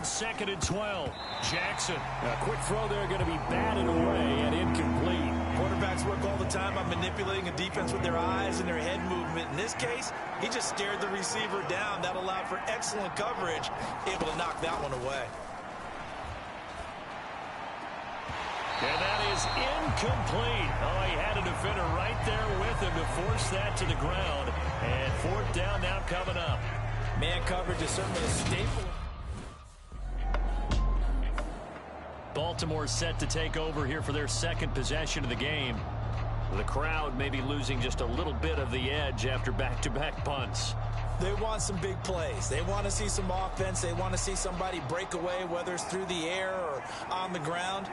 on 2nd and 12. Jackson. A quick throw there, going to be batted away and incomplete. Quarterbacks work all the time on manipulating a defense with their eyes and their head movement. In this case, he just stared the receiver down. That allowed for excellent coverage, able to knock that one away. And that is incomplete. Oh, he had a defender right there with him to force that to the ground. And 4th down now coming up. Man coverage is certainly a staple. Baltimore set to take over here for their 2nd possession of the game. The crowd may be losing just a little bit of the edge after back-to-back punts. They want some big plays. They want to see some offense. They want to see somebody break away, whether it's through the air or on the ground.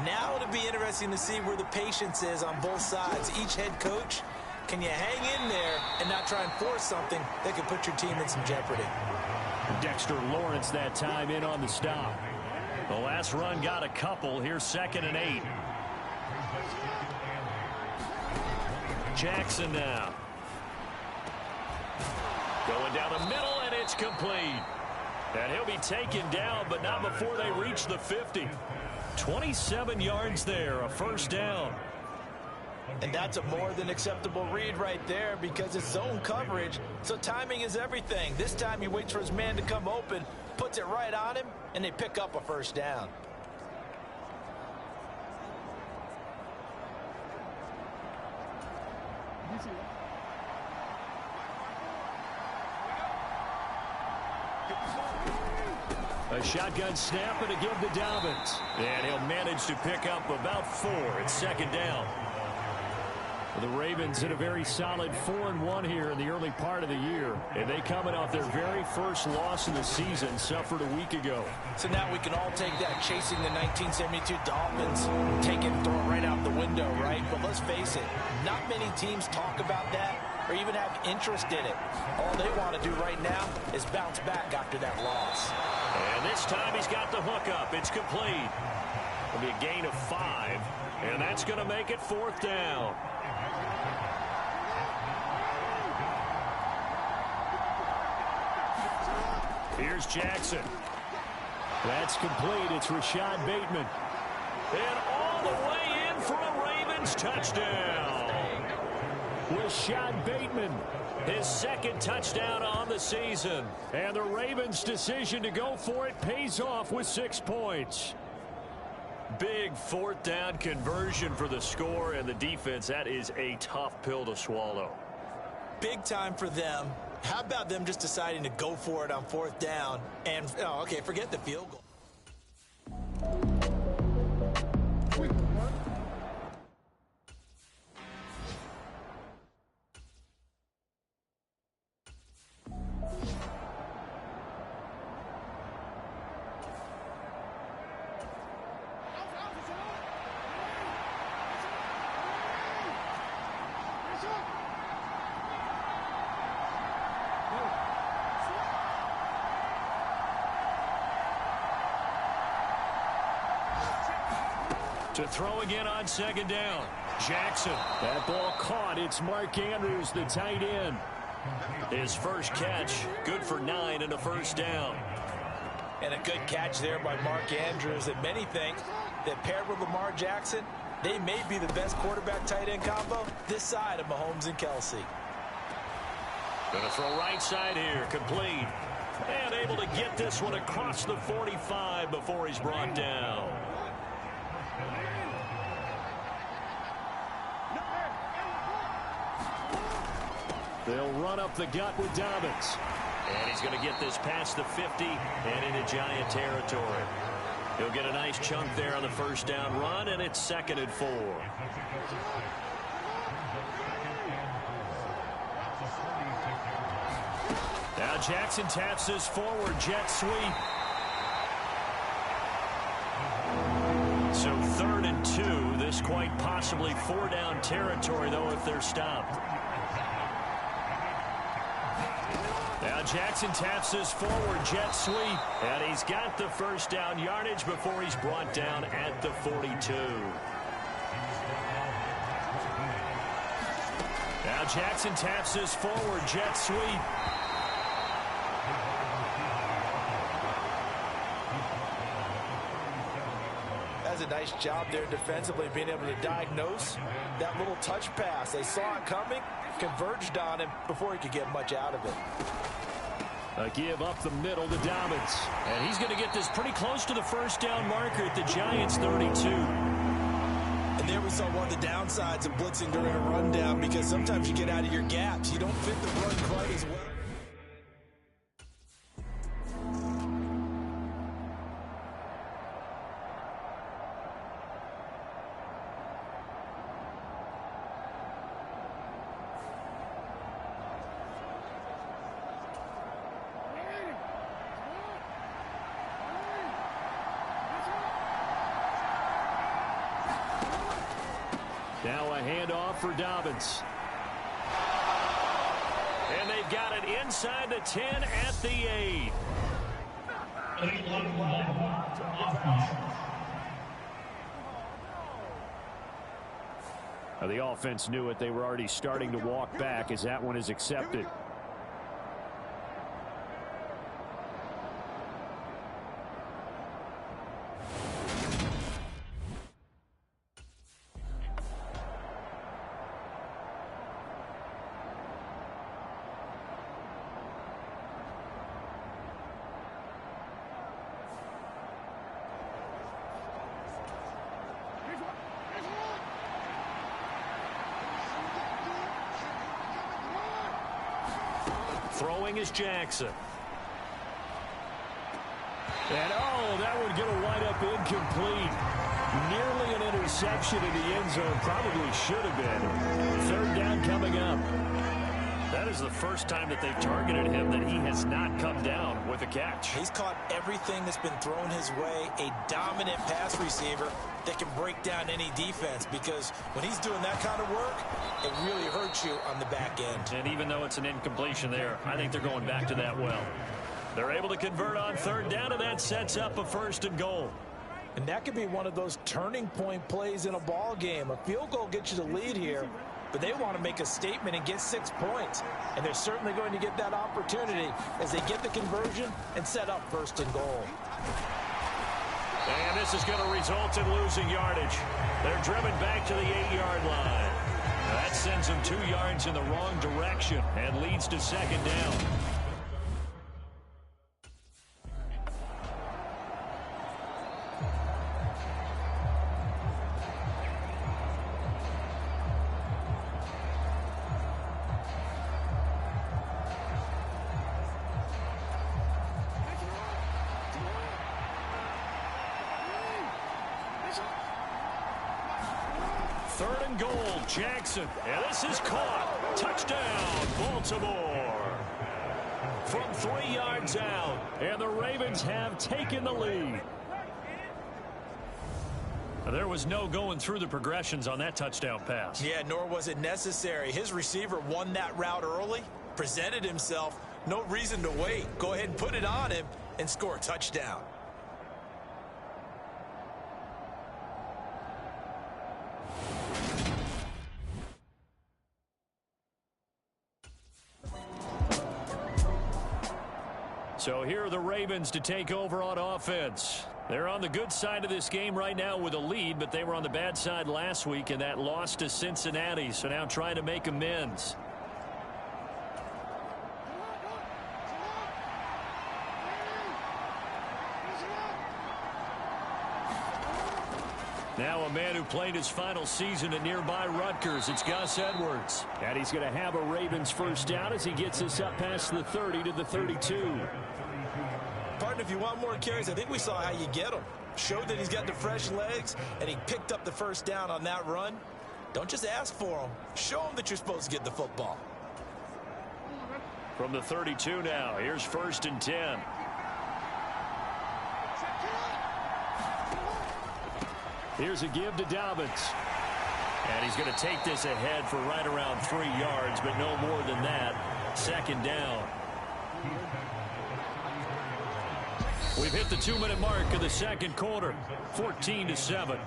Now it'll be interesting to see where the patience is on both sides. Each head coach, can you hang in there and not try and force something that could put your team in some jeopardy? Dexter Lawrence that time in on the stop. The last run got a couple. Here's 2nd and 8. Jackson now. Going down the middle, and it's complete. And he'll be taken down, but not before they reach the 50. 27 yards there, a 1st down. And that's a more than acceptable read right there because it's zone coverage, so timing is everything. This time he waits for his man to come open, puts it right on him, and they pick up a 1st down. A shotgun snap and a give to Dobbins. And he'll manage to pick up about 4 at 2nd down. The Ravens hit a very solid 4-1 here in the early part of the year. And they coming off their very first loss of the season, suffered a week ago. So now we can all take that chasing the 1972 Dolphins, take it and throw it right out the window, right? But let's face it, not many teams talk about that or even have interest in it. All they want to do right now is bounce back after that loss. And this time he's got the hook up. It's complete. It'll be a gain of 5, and that's going to make it 4th down. Here's Jackson. That's complete. It's Rashad Bateman. And all the way in for a Ravens touchdown. Rashad Bateman, his 2nd touchdown on the season. And the Ravens' decision to go for it pays off with 6 points. Big 4th down conversion for the score and the defense. That is a tough pill to swallow. Big time for them. How about them just deciding to go for it on 4th down and, oh, okay, forget the field goal. To throw again on 2nd down. Jackson. That ball caught. It's Mark Andrews, the tight end. His first catch, good for 9 and a 1st down. And a good catch there by Mark Andrews. And many think that paired with Lamar Jackson, they may be the best quarterback-tight end combo this side of Mahomes and Kelsey. Going to throw right side here, complete. And able to get this one across the 45 before he's brought down. They'll run up the gut with Dobbins. And he's going to get this past the 50 and into Giant territory. He'll get a nice chunk there on the 1st down run, and it's 2nd and 4. Now Jackson taps his forward jet sweep. So 3rd and 2. This quite possibly 4-down territory, though, if they're stopped. Now Jackson taps his forward jet sweep. And he's got the 1st down yardage before he's brought down at the 42. Now Jackson taps his forward jet sweep. does a nice job there defensively, being able to diagnose that little touch pass. They saw it coming, converged on him before he could get much out of it. A give up the middle to Dobbins. And he's going to get this pretty close to the first down marker at the Giants' 32. And there we saw one of the downsides of blitzing during a rundown, because sometimes you get out of your gaps. You don't fit the run quite as well. Now a handoff for Dobbins. And they've got it inside the 10 at the 8. Now the offense knew it. They were already starting to walk back as that one is accepted. Throwing is Jackson. And that would get a wide up incomplete. Nearly an interception in the end zone. Probably should have been. Third down coming up. That is the first time that they've targeted him that he has not come down with a catch. He's caught everything that's been thrown his way. A dominant pass receiver that can break down any defense, because when he's doing that kind of work, it really hurts you on the back end. And even though it's an incompletion there, I think they're going back to that well. They're able to convert on third down, and that sets up a 1st and goal. And that could be one of those turning point plays in a ball game. A field goal gets you the lead here, but they want to make a statement and get 6 points. And they're certainly going to get that opportunity as they get the conversion and set up 1st and goal. And this is going to result in losing yardage. They're driven back to the 8-yard line. That sends them 2 yards in the wrong direction and leads to 2nd down. Third and goal, Jackson. And this is caught. Touchdown, Baltimore. From 3 yards out. And the Ravens have taken the lead. There was no going through the progressions on that touchdown pass. Yeah, nor was it necessary. His receiver won that route early, presented himself. No reason to wait. Go ahead and put it on him and score a touchdown. So here are the Ravens to take over on offense. They're on the good side of this game right now with a lead, but they were on the bad side last week in that loss to Cincinnati, so now trying to make amends. Now a man who played his final season at nearby Rutgers. It's Gus Edwards. And he's going to have a Ravens 1st down as he gets us up past the 30 to the 32. Partner, if you want more carries, I think we saw how you get them. Showed that he's got the fresh legs, and he picked up the 1st down on that run. Don't just ask for them. Show them that you're supposed to get the football. From the 32 now, here's 1st and 10. Here's a give to Dobbins. And he's going to take this ahead for right around 3 yards, but no more than that. 2nd down. We've hit the 2-minute mark of the 2nd quarter. 14-7.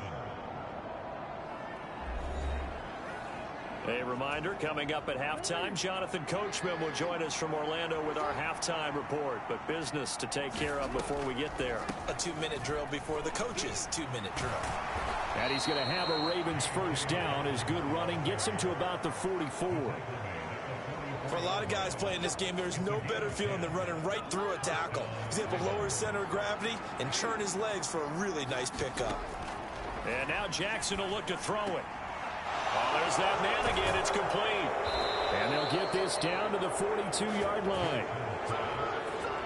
A reminder, coming up at halftime, Jonathan Coachman will join us from Orlando with our halftime report. But business to take care of before we get there. A 2-minute drill before the coach's 2-minute drill. And he's going to have a Ravens first down. His good running gets him to about the 44. For a lot of guys playing this game, there's no better feeling than running right through a tackle. He's able to lower his center of gravity and churn his legs for a really nice pickup. And now Jackson will look to throw it. Oh, there's that man again. It's complete. And they'll get this down to the 42-yard line.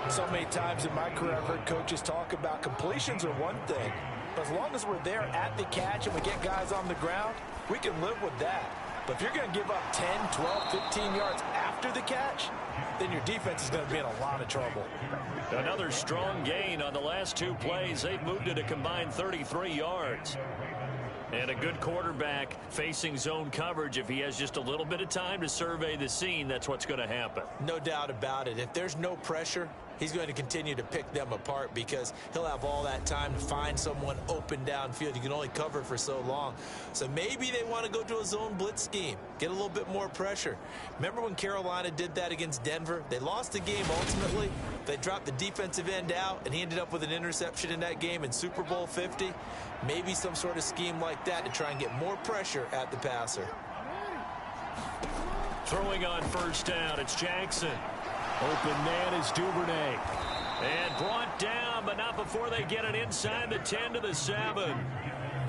So many times in my career, I've heard coaches talk about completions are one thing. But as long as we're there at the catch and we get guys on the ground, we can live with that. But if you're going to give up 10, 12, 15 yards after the catch, then your defense is going to be in a lot of trouble. Another strong gain on the last two plays. They've moved it a combined 33 yards. And a good quarterback facing zone coverage. If he has just a little bit of time to survey the scene, that's what's going to happen. No doubt about it. If there's no pressure, he's going to continue to pick them apart because he'll have all that time to find someone open downfield. You can only cover for so long. So maybe they want to go to a zone blitz scheme, get a little bit more pressure. Remember when Carolina did that against Denver? They lost the game ultimately. They dropped the defensive end out, and he ended up with an interception in that game in Super Bowl 50. Maybe some sort of scheme like that to try and get more pressure at the passer. Throwing on first down, it's Jackson. Open man is Duvernay. And brought down, but not before they get it inside the 10 to the 7.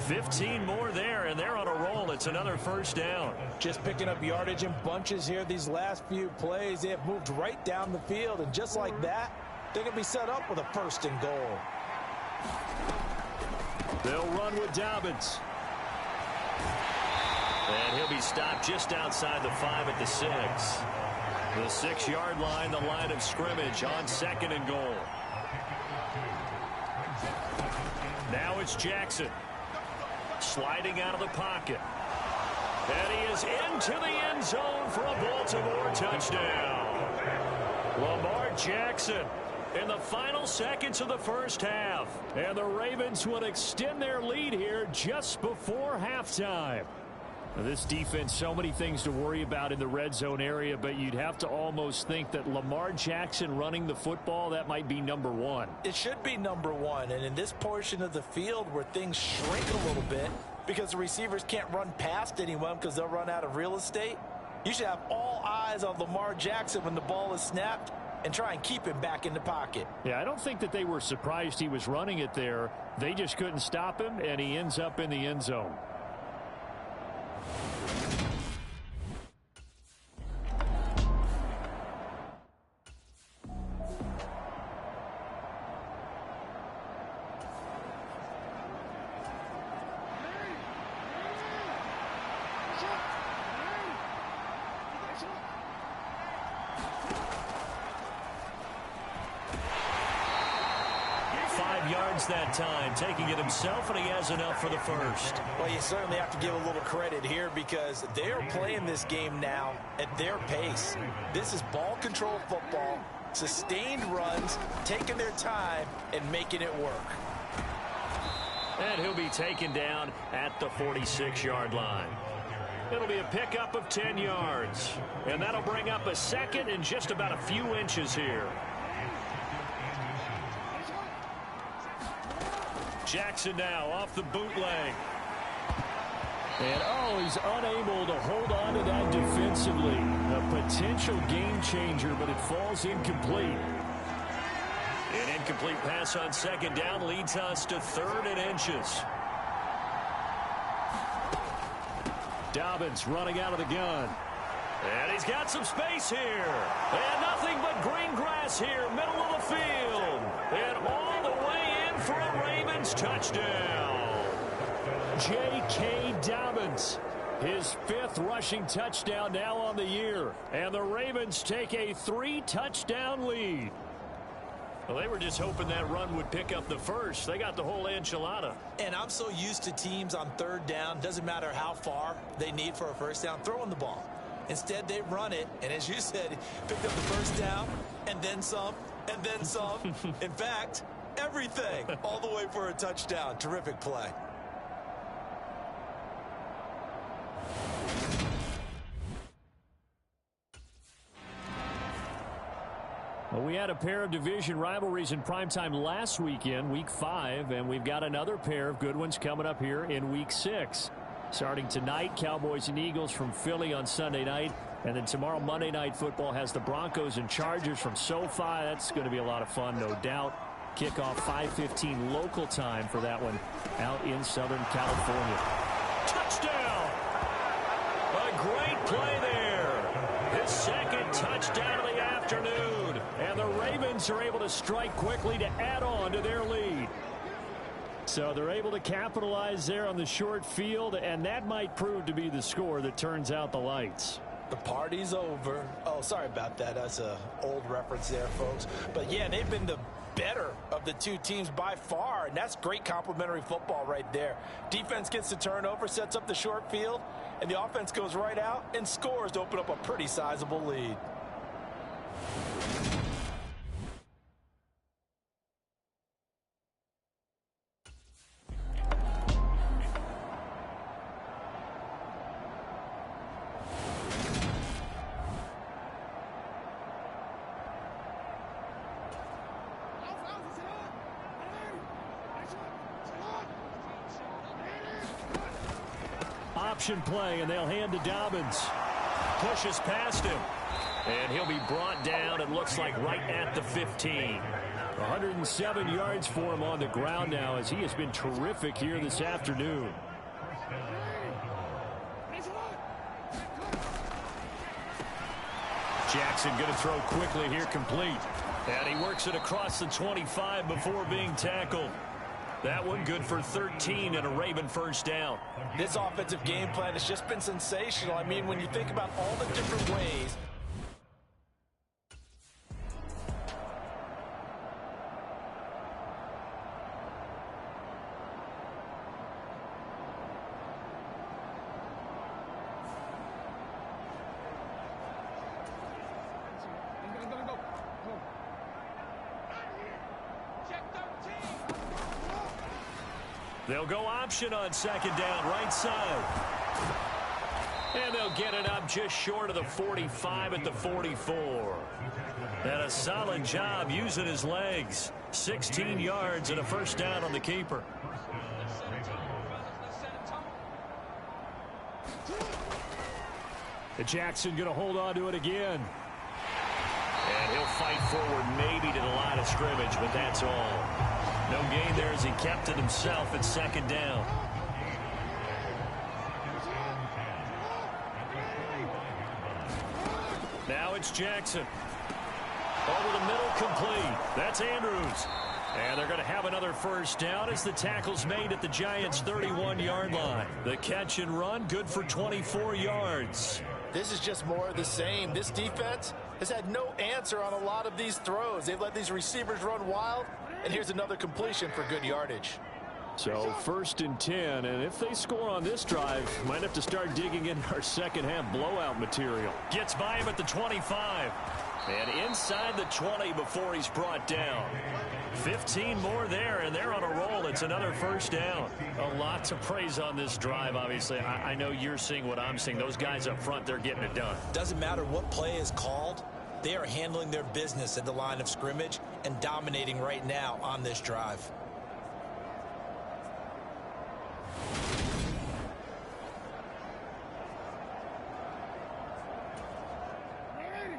15 more there, and they're on a roll. It's another first down. Just picking up yardage in bunches here these last few plays. They have moved right down the field, and just like that, they're going to be set up with a first and goal. They'll run with Dobbins. And he'll be stopped just outside the 5 at the 6. The 6-yard line, the line of scrimmage on second and goal. Now it's Jackson. Sliding out of the pocket. And he is into the end zone for a Baltimore touchdown. Lamar Jackson in the final seconds of the first half. And the Ravens will extend their lead here just before halftime. Now, this defense, so many things to worry about in the red zone area, but you'd have to almost think that Lamar Jackson running the football, that might be number one. It should be number one, and in this portion of the field where things shrink a little bit because the receivers can't run past anyone because they'll run out of real estate, you should have all eyes on Lamar Jackson when the ball is snapped and try and keep him back in the pocket. Yeah, I don't think that they were surprised he was running it there. They just couldn't stop him, and he ends up in the end zone. That time, taking it himself, and he has enough for the first. Well, you certainly have to give a little credit here because they're playing this game now at their pace. This is ball control football, sustained runs, taking their time, and making it work. And he'll be taken down at the 46-yard line. It'll be a pickup of 10 yards, and that'll bring up a second and just about a few inches here. Jackson now off the bootleg. And, oh, he's unable to hold on to that defensively. A potential game changer, but it falls incomplete. An incomplete pass on second down leads us to 3rd and inches. Dobbins running out of the gun. And he's got some space here. And nothing but green grass here, middle of the field. And all the way in for a Ravens touchdown. J.K. Dobbins, his 5th rushing touchdown now on the year. And the Ravens take a 3-touchdown lead. Well, they were just hoping that run would pick up the first. They got the whole enchilada. And I'm so used to teams on 3rd down, doesn't matter how far they need for a first down, throwing the ball. Instead, they run it, and as you said, picked up the first down, and then some, and then some. In fact, everything, all the way for a touchdown. Terrific play. Well, we had a pair of division rivalries in primetime last weekend, Week 5, and we've got another pair of good ones coming up here in Week 6. Starting tonight, Cowboys and Eagles from Philly on Sunday night, and then tomorrow, Monday Night Football has the Broncos and Chargers from SoFi. That's going to be a lot of fun, no doubt. Kickoff 5:15 local time for that one out in Southern California. Touchdown! A great play there. His second touchdown of the afternoon. And the Ravens are able to strike quickly to add on to their lead. So they're able to capitalize there on the short field, and that might prove to be the score that turns out the lights. The party's over. Oh, sorry about that. That's an old reference there, folks. But, yeah, they've been the better of the two teams by far, and that's great complementary football right there. Defense gets the turnover, sets up the short field, and the offense goes right out and scores to open up a pretty sizable lead. Option play, and they'll hand to Dobbins. Pushes past him. And he'll be brought down, it looks like, right at the 15. 107 yards for him on the ground now, as he has been terrific here this afternoon. Jackson going to throw quickly here, complete. And he works it across the 25 before being tackled. That one good for 13 and a Raven first down. This offensive game plan has just been sensational. I mean, when you think about all the different ways. They'll go option on second down, right side. And they'll get it up just short of the 45 at the 44. And a solid job using his legs. 16 yards and a first down on the keeper. And Jackson going to hold on to it again. And he'll fight forward maybe to the line of scrimmage, but that's all. No gain there as he kept it himself at second down. Now it's Jackson. Over the middle, complete. That's Andrews. And they're going to have another first down as the tackle's made at the Giants' 31-yard line. The catch and run, good for 24 yards. This is just more of the same. This defense has had no answer on a lot of these throws. They've let these receivers run wild. And here's another completion for good yardage. So 1st and 10, and if they score on this drive, might have to start digging in our second half blowout material. Gets by him at the 25. And inside the 20 before he's brought down. 15 more there, and they're on a roll. It's another first down. A lot to praise on this drive, obviously. I know you're seeing what I'm seeing. Those guys up front, they're getting it done. Doesn't matter what play is called. They are handling their business at the line of scrimmage and dominating right now on this drive.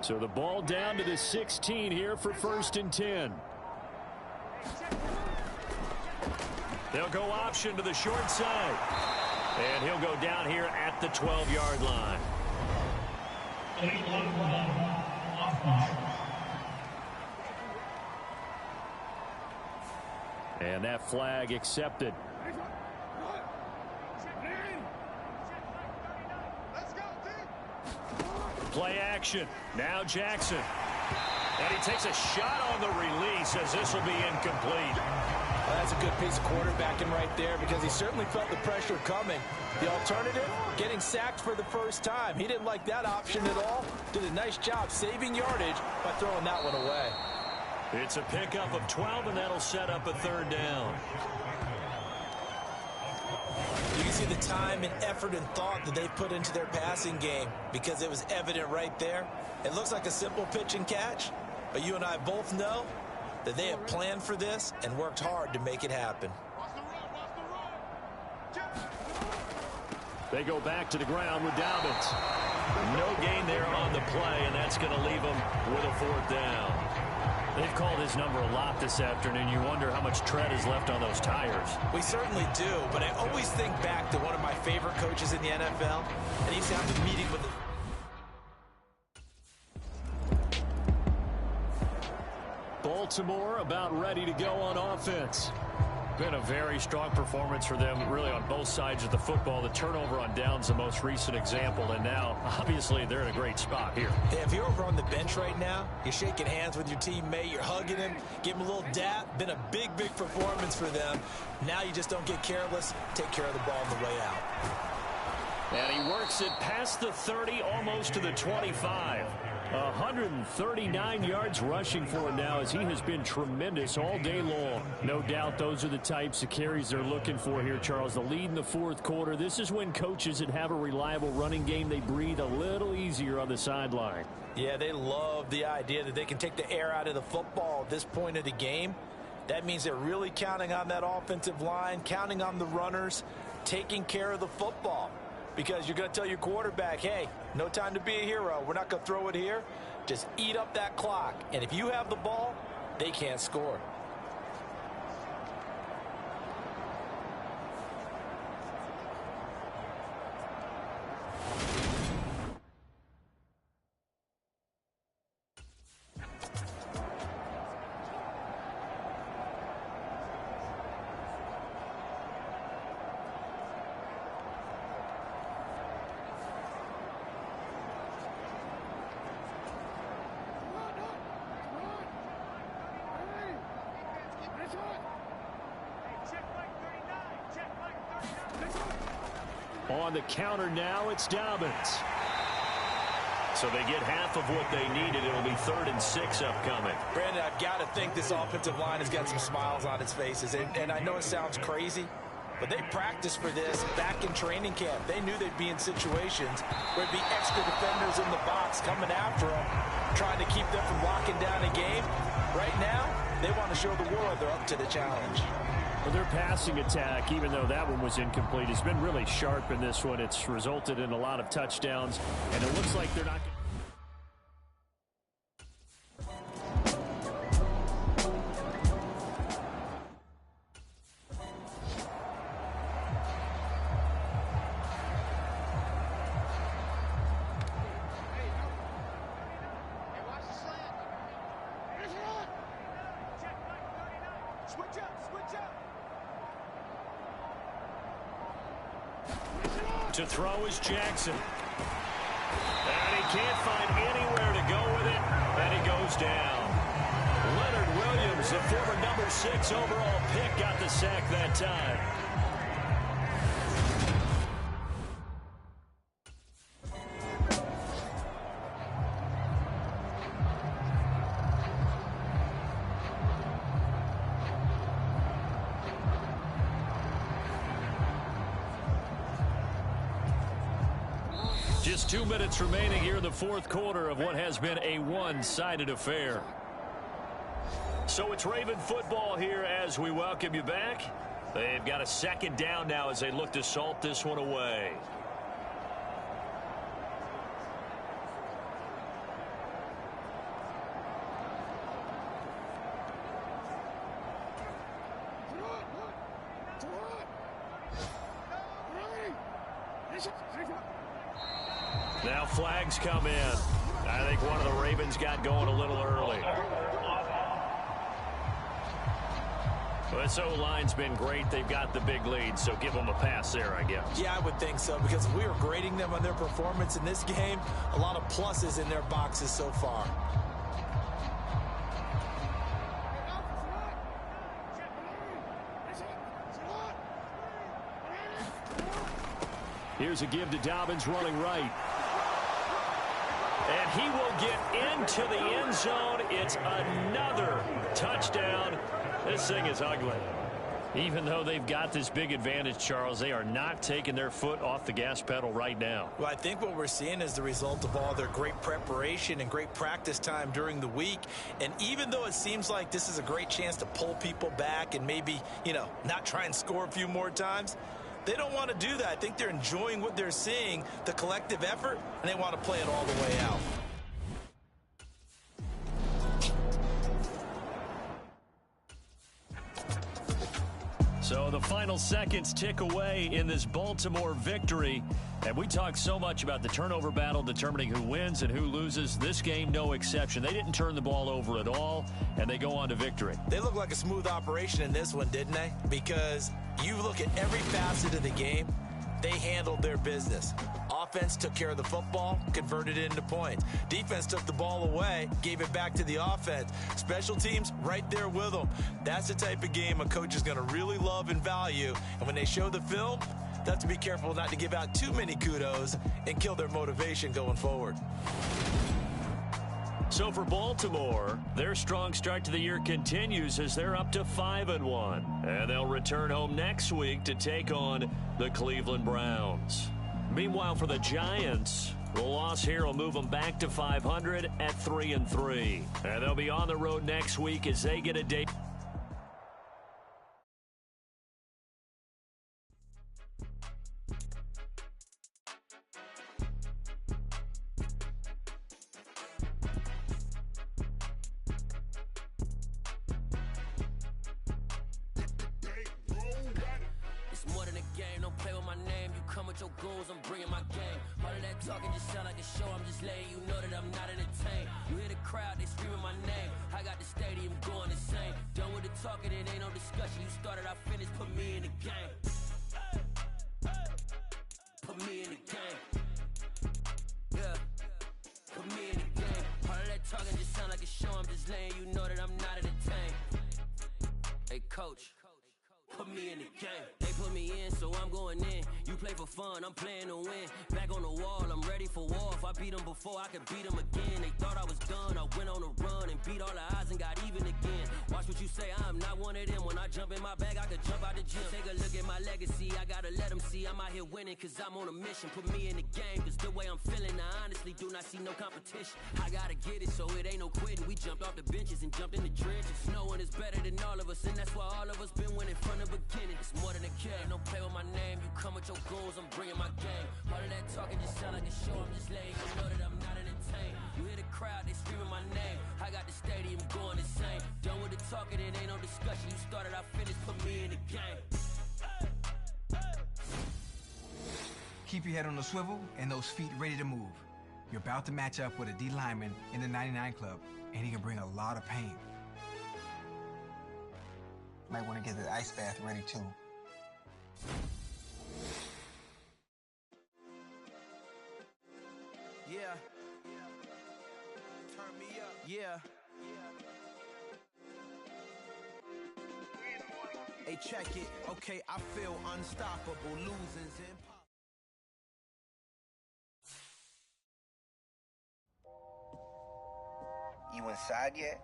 So the ball down to the 16 here for 1st and 10. They'll go option to the short side. And he'll go down here at the 12-yard line. And that flag accepted. Play action. Now Jackson. And he takes a shot on the release as this will be incomplete. Well, that's a good piece of quarterbacking right there because he certainly felt the pressure coming. The alternative, getting sacked for the first time. He didn't like that option at all. Did a nice job saving yardage by throwing that one away. It's a pickup of 12, and that'll set up a third down. You can see the time and effort and thought that they put into their passing game because it was evident right there. It looks like a simple pitch and catch, But you and I both know that they have planned for this and worked hard to make it happen. They go back to the ground with Dobbins. No gain there on the play, and that's going to leave them with a 4th down. They've called his number a lot this afternoon. You wonder how much tread is left on those tires. We certainly do, but I always think back to one of my favorite coaches in the NFL, and he's having a meeting with the... Baltimore about ready to go on offense. Been a very strong performance for them, really, on both sides of the football. The turnover on downs, the most recent example, and now, obviously, they're in a great spot here. Yeah, if you're over on the bench right now, you're shaking hands with your teammate, you're hugging him, give him a little dap. Been a big performance for them. Now you just don't get careless. Take care of the ball on the way out. And he works it past the 30, almost to the 25. 139 yards rushing for him now, as he has been tremendous all day long. No doubt those are the types of carries they're looking for here, Charles. The lead in the 4th quarter. This is when coaches that have a reliable running game, they breathe a little easier on the sideline. Yeah, they love the idea that they can take the air out of the football at this point of the game. That means they're really counting on that offensive line, counting on the runners, taking care of the football. Because you're going to tell your quarterback, hey, no time to be a hero. We're not going to throw it here. Just eat up that clock. And if you have the ball, they can't score. On the counter now, it's Dobbins. So they get half of what they needed. It'll be 3rd and 6 upcoming. Brandon, I've got to think this offensive line has got some smiles on its faces. And I know it sounds crazy, but they practiced for this back in training camp. They knew they'd be in situations where there'd be extra defenders in the box coming after them, trying to keep them from locking down a game. Right now, they want to show the world they're up to the challenge. Well, their passing attack, even though that one was incomplete, has been really sharp in this one. It's resulted in a lot of touchdowns, and it looks like they're not... To throw is Jackson. And he can't find anywhere to go with it, and he goes down. Leonard Williams, the former number 6 overall pick, got the sack that time. Just 2 minutes remaining here in the 4th quarter of what has been a one-sided affair. So it's Raven football here as we welcome you back. They've got a 2nd down now as they look to salt this one away. Now flags come in. I think one of the Ravens got going a little early. Well, this O-line's been great. They've got the big lead, so give them a pass there, I guess. Yeah, I would think so, because we were grading them on their performance in this game. A lot of pluses in their boxes so far. Here's a give to Dobbins running right. And he will get into the end zone. It's another touchdown. This thing is ugly. Even though they've got this big advantage, Charles, they are not taking their foot off the gas pedal right now. Well, I think what we're seeing is the result of all their great preparation and great practice time during the week. And even though it seems like this is a great chance to pull people back and maybe, not try and score a few more times, they don't want to do that. I think they're enjoying what they're seeing, the collective effort, and they want to play it all the way out. So the final seconds tick away in this Baltimore victory. And we talk so much about the turnover battle determining who wins and who loses. This game, no exception. They didn't turn the ball over at all, and they go on to victory. They look like a smooth operation in this one, didn't they? Because you look at every facet of the game, they handled their business. Offense took care of the football, converted it into points. Defense took the ball away, gave it back to the offense. Special teams, right there with them. That's the type of game a coach is going to really love and value. And when they show the film, they have to be careful not to give out too many kudos and kill their motivation going forward. So for Baltimore, their strong start to the year continues as they're up to 5-1. And they'll return home next week to take on the Cleveland Browns. Meanwhile, for the Giants, the loss here will move them back to 500 at 3-3. And they'll be on the road next week as they get a date. Your goals, I'm bringing my game. All of that talking just sound like a show. I'm just letting you know that I'm not entertained. You hear the crowd, they screaming my name. I got the stadium going insane. Done with the talking, it ain't no discussion. You started, I finished, put me in the game. Put me in the game. Yeah, put me in the game. All of that talking just sound like a show. I'm just letting you know that I'm not entertained. Hey, coach. Put me in the game. They put me in, so I'm going in. You play for fun, I'm playing to win. Back on the wall, I'm ready for war. If I beat them before, I could beat them again. They thought I was done, I went on a run and beat all the odds and got even again. Watch what you say, I'm not one of them. When I jump in my bag, I could jump out the gym. Take a look at my legacy, I gotta let them see I'm out here winning, cause I'm on a mission. Put me in the game, cause the way I'm feeling, I honestly do not see no competition. I gotta get it, so it ain't no quitting. We jumped off the benches and jumped in the trenches. No one is better than all of us, and that's why all of us been winning from the beginning. It's more than a game, don't play with my name. You come with your goals, I'm bringing my game. All of that talking just sound like a show. I'm just letting you know that I'm not entertained. You hear the crowd, they screaming my name. I got the stadium going insane. Done with the talking, it ain't no discussion. You started, I finished, put me in the game. Keep your head on the swivel and those feet ready to move. You're about to match up with a D lineman in the 99 Club, and he can bring a lot of pain. Might want to get the ice bath ready, too. Yeah. Turn me up. Yeah. Hey, check it. Okay, I feel unstoppable. Losing's impossible. You inside yet?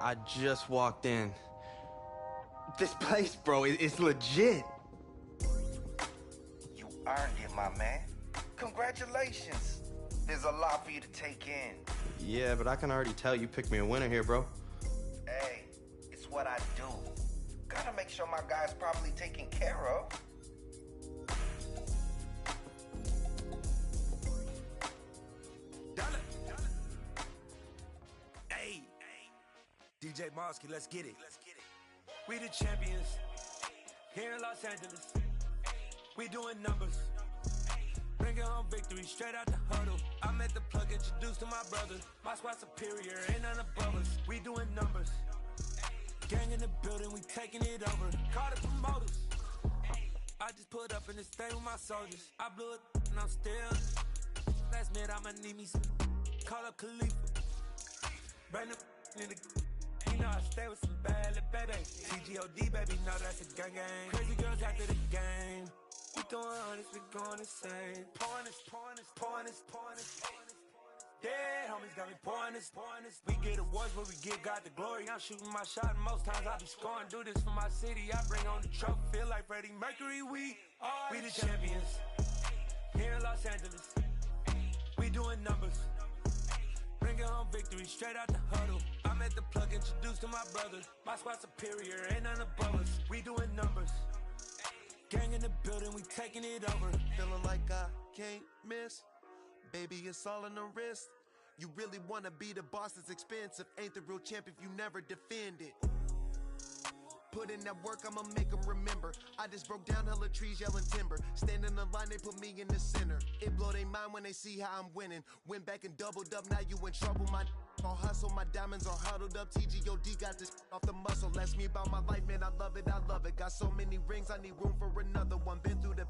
I just walked in. This place, bro, it's legit. You earned it, my man. Congratulations. There's a lot for you to take in. Yeah, but I can already tell you picked me a winner here, bro. Hey, it's what I do. Gotta make sure my guy's properly taken care of. Hey, DJ Mosky, let's get it. We the champions here in Los Angeles. We doing numbers. Bringing home victory straight out the huddle. I met the plug, introduced to my brother. My squad superior, ain't none above us. We doing numbers. Gang in the building, we taking it over. Call the promoters. I just put up in this thing with my soldiers. I blew it and I'm still. Last minute, I'ma need me some. Call up Khalifa. Bring them in the. You know I stay with some bad little baby. TGOD, baby, know that's a gang gang. Crazy girls after the game. We doing honest, we going insane. Pouring this. Dead homies got me pouring this. We get awards, but we give God the glory. I'm shooting my shot, and most times I be scoring. Do this for my city, I bring on the trophy. Feel like Freddie Mercury, we the champions. Here in Los Angeles, we doing numbers. Bringing home victory straight out the huddle. I'm at the plug, introduced to my brothers. My squad superior, ain't none above us. We doing numbers. Gang in the building, we taking it over. Feeling like I can't miss. Baby, it's all in the wrist. You really wanna be the boss, it's expensive. Ain't the real champ if you never defend it. Put in that work, I'ma make them remember. I just broke down hella trees, yelling timber. Stand in the line, they put me in the center. It blow their mind when they see how I'm winning. Went back and doubled up, now you in trouble. My all hustle, my diamonds are huddled up. TGOD got this off the muscle. Ask me about my life, man, I love it, I love it. Got so many rings, I need room for another one. Been through the